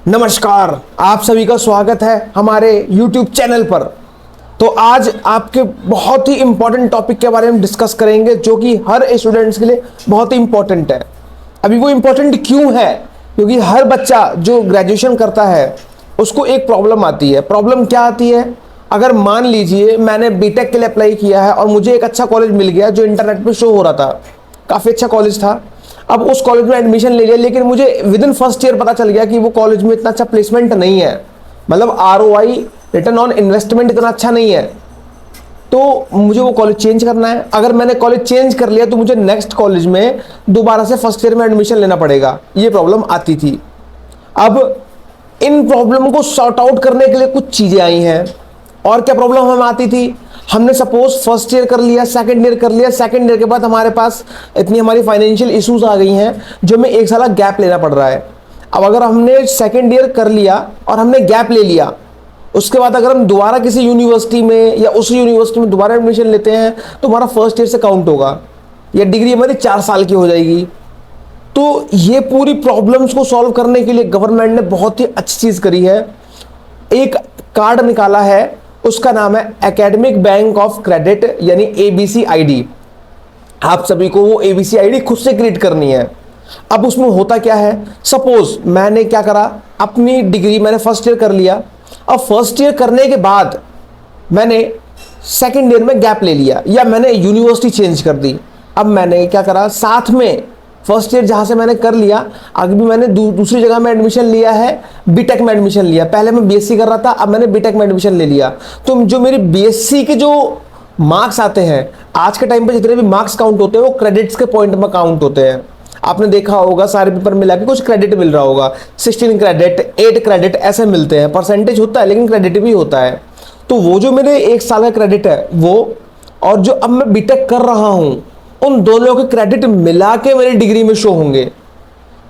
नमस्कार, आप सभी का स्वागत है हमारे YouTube चैनल पर। तो आज आपके बहुत ही इंपॉर्टेंट टॉपिक के बारे में डिस्कस करेंगे जो कि हर स्टूडेंट्स के लिए बहुत ही इंपॉर्टेंट है। अभी वो इंपॉर्टेंट क्यों है? क्योंकि हर बच्चा जो ग्रेजुएशन करता है उसको एक प्रॉब्लम आती है। प्रॉब्लम क्या आती है? अगर मान लीजिए मैंने बीटेक के लिए अप्लाई किया है और मुझे एक अच्छा कॉलेज मिल गया जो इंटरनेट पे शो हो रहा था, काफ़ी अच्छा कॉलेज था। अब उस कॉलेज में एडमिशन ले लिया, लेकिन मुझे विद इन फर्स्ट ईयर पता चल गया कि वो कॉलेज में इतना अच्छा प्लेसमेंट नहीं है, मतलब ROI रिटर्न ऑन इन्वेस्टमेंट इतना अच्छा नहीं है, तो मुझे वो कॉलेज चेंज करना है। अगर मैंने कॉलेज चेंज कर लिया तो मुझे नेक्स्ट कॉलेज में दोबारा से फर्स्ट ईयर में एडमिशन लेना पड़ेगा। ये प्रॉब्लम आती थी। अब इन प्रॉब्लम को सॉर्ट आउट करने के लिए कुछ चीज़ें आई हैं। और क्या प्रॉब्लम हमें आती थी? हमने सपोज फर्स्ट ईयर कर लिया, सेकंड ईयर कर लिया, सेकंड ईयर के बाद हमारे पास इतनी हमारी फाइनेंशियल इश्यूज आ गई हैं जो हमें एक साल गैप लेना पड़ रहा है। अब अगर हमने सेकंड ईयर कर लिया और हमने गैप ले लिया, उसके बाद अगर हम दोबारा किसी यूनिवर्सिटी में या उसी यूनिवर्सिटी में दोबारा एडमिशन लेते हैं तो हमारा फर्स्ट ईयर से काउंट होगा या डिग्री हमारी 4 साल की हो जाएगी। तो ये पूरी प्रॉब्लम्स को सॉल्व करने के लिए गवर्नमेंट ने बहुत ही अच्छी चीज़ करी है। एक कार्ड निकाला है, उसका नाम है एकेडमिक बैंक ऑफ क्रेडिट यानी ABCID। आप सभी को वो ABCID खुद से क्रिएट करनी है। अब उसमें होता क्या है? सपोज मैंने क्या करा, अपनी डिग्री मैंने फर्स्ट ईयर कर लिया। अब फर्स्ट ईयर करने के बाद मैंने सेकंड ईयर में गैप ले लिया या मैंने यूनिवर्सिटी चेंज कर दी। अब मैंने क्या करा, साथ में फर्स्ट ईयर जहाँ से मैंने कर लिया, आगे भी मैंने दूसरी जगह में एडमिशन लिया है, बीटेक में एडमिशन लिया। पहले मैं BSc कर रहा था, अब मैंने बीटेक में एडमिशन ले लिया। तो जो मेरी BSc के जो मार्क्स आते हैं, आज के टाइम पे जितने भी मार्क्स काउंट होते हैं वो क्रेडिट्स के पॉइंट में काउंट होते हैं। आपने देखा होगा सारे पेपर मिला के कुछ क्रेडिट मिल रहा होगा, 16 क्रेडिट, 8 क्रेडिट ऐसे मिलते हैं। परसेंटेज होता है लेकिन क्रेडिट भी होता है। तो वो जो मेरे 1 साल का क्रेडिट है वो, और जो अब मैं बीटेक कर रहा हूँ, उन दोनों के क्रेडिट मिला के मेरी डिग्री में शो होंगे।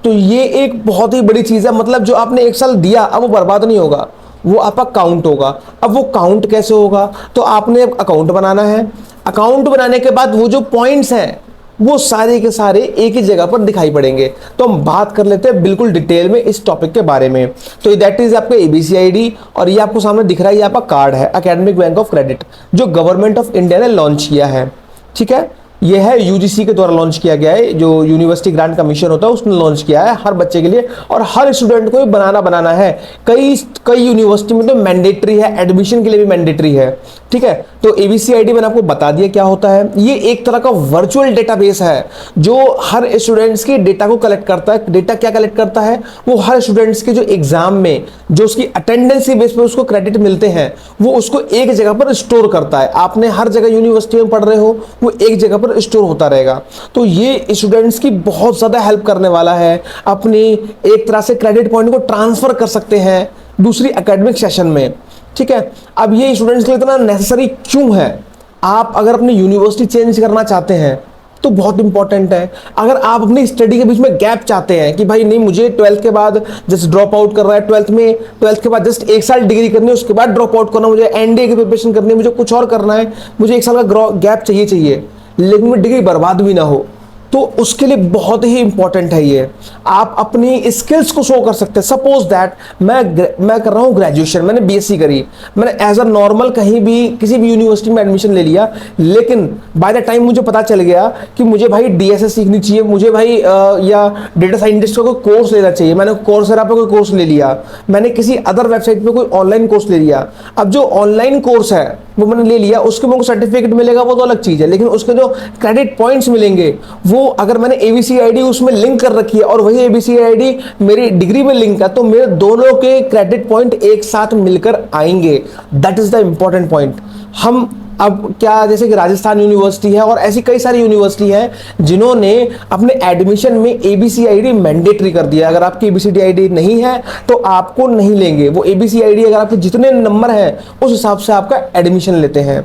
तो ये एक बहुत ही बड़ी चीज़ है। मतलब जो आपने 1 साल दिया अब वो बर्बाद नहीं होगा, वो आपका काउंट होगा। अब वो काउंट कैसे होगा? तो आपने अकाउंट बनाना है। अकाउंट बनाने के बाद वो जो पॉइंट्स हैं वो सारे के सारे एक ही जगह पर दिखाई पड़ेंगे। तो हम बात कर लेते हैं बिल्कुल डिटेल में इस टॉपिक के बारे में। तो दैट इज आपका ABCID, और ये आपको सामने दिख रहा है, ये आपका कार्ड है एकेडमिक बैंक ऑफ क्रेडिट जो गवर्नमेंट ऑफ इंडिया ने लॉन्च किया है। ठीक है, ये है UGC के द्वारा लॉन्च किया गया है, जो यूनिवर्सिटी ग्रांट कमीशन होता है उसने लॉन्च किया है हर बच्चे के लिए, और हर स्टूडेंट को ये बनाना है। कई यूनिवर्सिटी में तो मैंडेटरी है, एडमिशन के लिए भी मैंडेटरी है। ठीक है, तो ABCID मैंने आपको बता दिया क्या होता है। ये एक तरह का वर्चुअल डेटाबेस है जो हर स्टूडेंट्स के डेटा को कलेक्ट करता है। डेटा क्या कलेक्ट करता है? वो हर स्टूडेंट्स के जो एग्जाम में जो उसकी अटेंडेंस बेस पे उसको क्रेडिट मिलते हैं वो उसको एक जगह पर स्टोर करता है। आपने हर जगह यूनिवर्सिटी में पढ़ रहे हो, वो एक जगह पर स्टोर होता रहेगा। तो ये स्टूडेंट्स की बहुत ज्यादा हेल्प करने वाला है। अपनी एक तरह से क्रेडिट पॉइंट को ट्रांसफर कर सकते हैं दूसरी एकेडमिक सेशन में। ठीक है, अब ये स्टूडेंट्स के लिए इतना नेसेसरी क्यों है? आप अगर अपनी यूनिवर्सिटी चेंज करना चाहते हैं तो बहुत इंपॉर्टेंट है। अगर आप अपनी स्टडी के बीच में गैप चाहते हैं कि भाई नहीं, मुझे 12th के बाद जस्ट ड्रॉप आउट कर रहा है, 12th के बाद जस्ट 1 साल डिग्री करनी है, उसके बाद ड्रॉप आउट करना, मुझे NDA की प्रिपरेशन करनी है, मुझे कुछ और करना है, मुझे 1 साल का गैप चाहिए लेकिन में डिग्री बर्बाद भी ना हो, तो उसके लिए बहुत ही इंपॉर्टेंट है ये। आप अपनी स्किल्स को शो कर सकते हैं। सपोज दैट मैं कर रहा हूँ ग्रेजुएशन, मैंने BSc करी, मैंने एज अ नॉर्मल कहीं भी किसी भी यूनिवर्सिटी में एडमिशन ले लिया, लेकिन बाय द टाइम मुझे पता चल गया कि मुझे भाई DSS सीखनी चाहिए, मुझे भाई या डेटा साइंटिस्ट का कोई कोर्स लेना चाहिए। मैंने कोर्सेरा पे कोई कोर्स ले लिया, मैंने किसी अदर वेबसाइट पे कोई ऑनलाइन कोर्स ले लिया। अब जो ऑनलाइन कोर्स है वो मैंने ले लिया, उसके मुझे सर्टिफिकेट मिलेगा वो तो अलग चीज़ है, लेकिन उसके जो क्रेडिट पॉइंट्स मिलेंगे वो अगर मैंने ABCID उसमें लिंक कर रखी है और वही ABCID मेरी डिग्री में लिंक है, तो मेरे दोनों के क्रेडिट पॉइंट एक साथ मिलकर आएंगे। That is the important point. हम अब क्या, जैसे कि राजस्थान यूनिवर्सिटी है और ऐसी कई सारी यूनिवर्सिटी है जिन्होंने अपने एडमिशन में ABCID मैंडेटरी कर दिया। अगर आपकी ABCID नहीं है तो आपको नहीं लेंगे। वो ABCID अगर आपके जितने नंबर हैं उस हिसाब से आपका एडमिशन लेते हैं।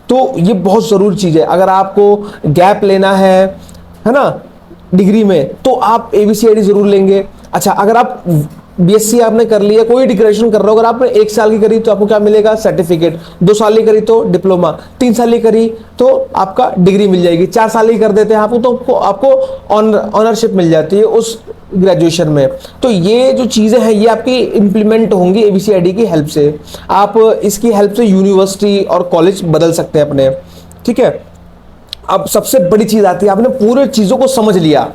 तो ये बहुत ज़रूरी चीज़ है। अगर आपको गैप लेना है ना डिग्री में, तो आप ABCID जरूर लेंगे। अच्छा, अगर आप बीएससी आपने कर लिया, कोई डिग्रेजुएशन कर रहे हो, अगर आपने 1 साल की करी तो आपको क्या मिलेगा? सर्टिफिकेट। 2 साल की करी तो डिप्लोमा, 3 साल की करी तो आपका डिग्री मिल जाएगी, 4 साल की कर देते हैं आपको तो आपको ऑनरशिप मिल जाती है उस ग्रेजुएशन में। तो ये जो चीज़ें हैं ये आपकी इंप्लीमेंट होंगी एबीसीआईडी की हेल्प से। आप इसकी हेल्प से यूनिवर्सिटी और कॉलेज बदल सकते हैं अपने, ठीक है। अब सबसे बड़ी चीज़ आती है, आपने पूरे चीज़ों को समझ लिया,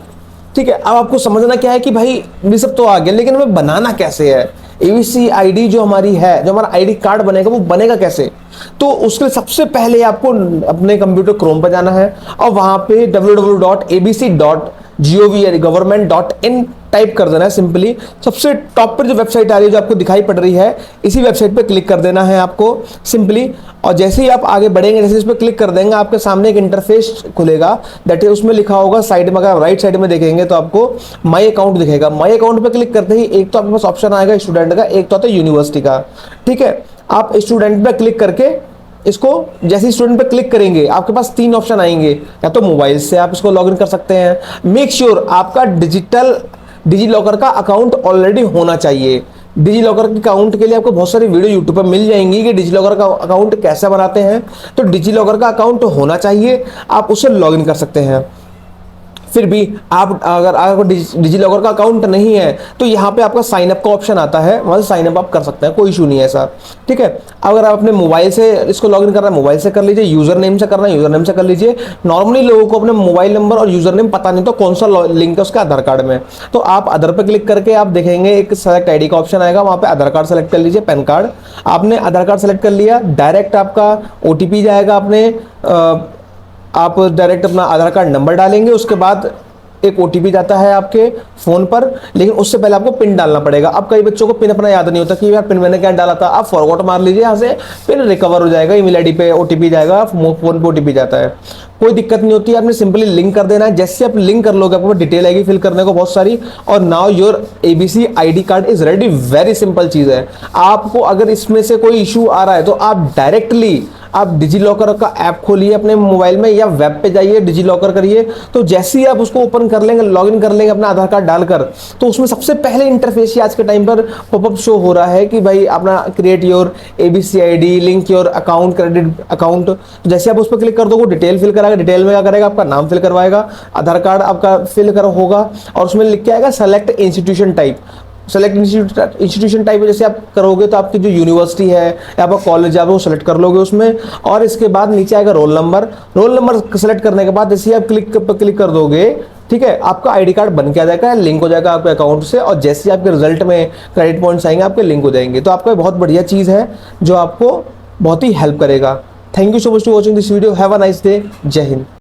ठीक है। अब आपको समझना क्या है कि भाई ये सब तो आ गया, लेकिन हमें बनाना कैसे है? एबीसीआईडी जो हमारी है, जो हमारा आईडी कार्ड बनेगा वो बनेगा कैसे? तो उसके लिए सबसे पहले आपको अपने कंप्यूटर क्रोम पर जाना है और वहां पे www.abc.gov.government.in टाइप कर देना है सिंपली। सबसे टॉप पर जो वेबसाइट आ रही है जो आपको दिखाई पड़ रही है, इसी वेबसाइट पे क्लिक कर देना है आपको सिंपली। और जैसे ही आप आगे बढ़ेंगे, जैसे इस पर क्लिक कर देंगे, आपके सामने एक इंटरफेस खुलेगा, दैट इज उसमें लिखा होगा साइड में, अगर राइट साइड में देखेंगे तो आपको माई अकाउंट दिखेगा। माई अकाउंट पे क्लिक करते ही एक तो आपके पास ऑप्शन आएगा स्टूडेंट का, एक तो आता है यूनिवर्सिटी का, ठीक है। आप स्टूडेंट पे क्लिक करके इसको, जैसे स्टूडेंट पे क्लिक करेंगे आपके पास 3 ऑप्शन आएंगे, या तो मोबाइल से आप इसको लॉगिन कर सकते हैं। मेक श्योर आपका डिजी लॉकर का अकाउंट ऑलरेडी होना चाहिए। डिजी लॉकर के अकाउंट के लिए आपको बहुत सारी वीडियो यूट्यूब पर मिल जाएंगी कि डिजी लॉकर का अकाउंट कैसे बनाते हैं। तो डिजी लॉकर का अकाउंट होना चाहिए, आप उसे लॉगिन कर सकते हैं। फिर भी आप अगर डिजी लॉकर का अकाउंट नहीं है तो यहाँ पे आपका साइन अप का ऑप्शन आता है, वहाँ से साइन अप आप कर सकते हैं, कोई इशू नहीं है ऐसा, ठीक है। अगर आप अपने मोबाइल से इसको लॉगिन करना है, मोबाइल से कर लीजिए, यूजर नेम से करना है यूजर नेम से कर लीजिए। नॉर्मली लोगों को अपने मोबाइल नंबर और यूजर नेम पता नहीं तो कौन सा लिंक है उसका आधार कार्ड में, तो आप अदर पे क्लिक करके आप देखेंगे एक सेलेक्ट आईडी का ऑप्शन आएगा, वहाँ पे आधार कार्ड सेलेक्ट कर लीजिए, पैन कार्ड। आपने आधार कार्ड सेलेक्ट कर लिया, डायरेक्ट आपका ओटीपी जाएगा, आप डायरेक्ट अपना आधार कार्ड नंबर डालेंगे, उसके बाद एक ओटीपी जाता है आपके फोन पर, लेकिन उससे पहले आपको पिन डालना पड़ेगा। अब कई बच्चों को पिन अपना याद नहीं होता कि यार पिन मैंने क्या डाला था, आप फॉरगॉट मार लीजिए, यहाँ से पिन रिकवर हो जाएगा, ईमेल आईडी पे ओटीपी जाएगा, फोन पे ओटीपी जाता है, कोई दिक्कत नहीं होती है। आपने सिंपली लिंक कर देना है, जैसे आप लिंक कर लोगे आपको डिटेल आएगी फिल करने को बहुत सारी, और now your ABC ID card is ready. Very simple चीज है। आपको अगर इसमें से कोई इशू आ रहा है तो आप डायरेक्टली आप डिजी लॉकर का ऐप खोलिए अपने मोबाइल में या वेब पे जाइए, डिजी लॉकर करिए, तो जैसे ही आप उसको ओपन कर लेंगे, लॉगिन कर लेंगे अपना आधार कार्ड डालकर, तो उसमें सबसे पहले इंटरफेस ही आज के टाइम पर पॉपअप शो हो रहा है कि भाई अपना create your ABC ID, link your account, credit account. तो जैसे आप उस पर क्लिक कर दोगे डिटेल फिल कराएगा, डिटेल में क्या करेगा आपका नाम फिल करवाएगा, आधार कार्ड आपका फिल कर होगा, और उसमें लिख के आएगा select institution type. Select institution type जैसे आप करोगे तो आपकी जो यूनिवर्सिटी है या आपका कॉलेज है वो सेलेक्ट कर लोगे उसमें, और इसके बाद नीचे आएगा roll number. Roll number select करने के बाद जैसे आप क्लिक कर दोगे, ठीक है, आपका आईडी कार्ड बन के आ जाएगा, लिंक हो जाएगा आपके अकाउंट से, और जैसे आपके रिजल्ट में क्रेडिट पॉइंट्स आएंगे आपके लिंक हो जाएंगे। तो आपका बहुत बढ़िया चीज़ है जो आपको बहुत ही हेल्प करेगा। Thank you so much for watching this video. Have a nice day. जय हिंद।